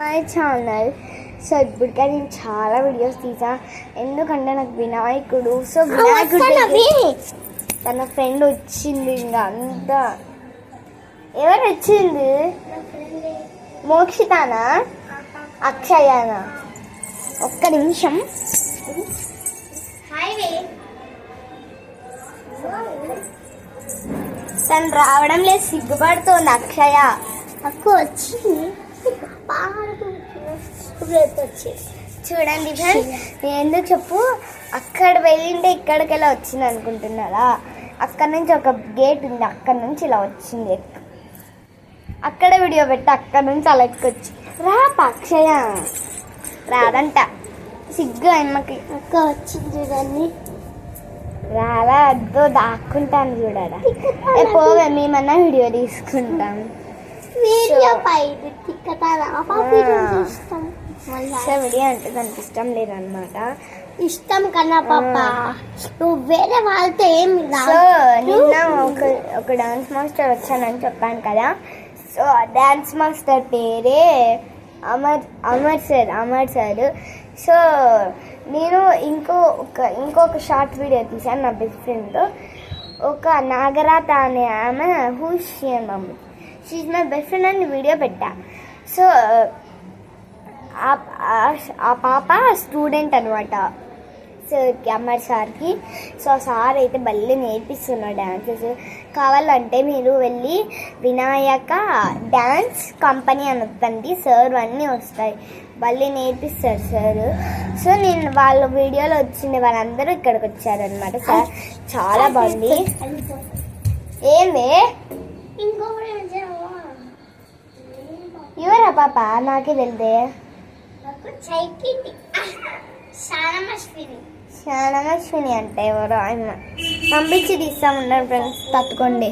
My channel. So ఇప్పటికే నేను చాలా వీడియోస్ తీసా, ఎందుకంటే నాకు వినాయకుడు తన ఫ్రెండ్ వచ్చింది. ఇంకా అంతా ఎవరు వచ్చింది? మోక్షితానా అక్షయానా? ఒక్క నిమిషం. తను రావడం లేదు, సిగ్గుపడుతోంది అక్షయ. అక్క వచ్చింది చూడండి ఫ్రెండ్స్. ఎందుకు చెప్పు, అక్కడ వెళ్ళింటే ఇక్కడికి ఎలా వచ్చింది అనుకుంటున్నారా? అక్కడ నుంచి ఒక గేట్ ఉంది, అక్కడ నుంచి ఇలా వచ్చింది. అక్కడ వీడియో పెట్టి అక్కడ నుంచి అలా ఎక్కొచ్చి రా అక్షయ రాదంట, సిగ్గు అమ్మకి. అక్క వచ్చింది చూడండి, రాలా అద్దో దాక్కుంటాను చూడరా. పోవే మేమన్నా వీడియో తీసుకుంటాం. వీడియో అంటే దానికి ఇష్టం లేదనమాట. ఇష్టం కన్నా పాప నువ్వు వేరే వాళ్ళతో ఏమి. సో నిన్న ఒక డాన్స్ మాస్టర్ వచ్చానని చెప్పాను కదా. సో డాన్స్ మాస్టర్ పేరే అమర్ సార్. సో నేను ఇంకొక షార్ట్ వీడియో తీసాను నా బెస్ట్ ఫ్రెండ్తో. ఒక నాగరాత అనే ఆమె షీజ్ మై బెస్ట్ ఫ్రెండ్ అని వీడియో పెట్టా. సో ఆ పాప స్టూడెంట్ అనమాట సార్కి, అమర్ సార్కి. సో సార్ అయితే భలే నేర్పిస్తున్నాడు డ్యాన్సెస్. కావాలంటే మీరు వెళ్ళి వినాయక డ్యాన్స్ కంపెనీ అని వద్దండి, సార్ అన్నీ వస్తాయి, భలే నేర్పిస్తారు సార్. సో నేను వాళ్ళ వీడియోలో వచ్చింది, వాళ్ళందరూ ఇక్కడికి వచ్చారనమాట. సార్ చాలా బాగుంది. ఏంది ఎవరా పాప? నాకే తెలిదే. శానమశ్విని అంటే ఎవరో ఆయన పంపించి తీస్తామన్నారు ఫ్రెండ్స్, తట్టుకోండి.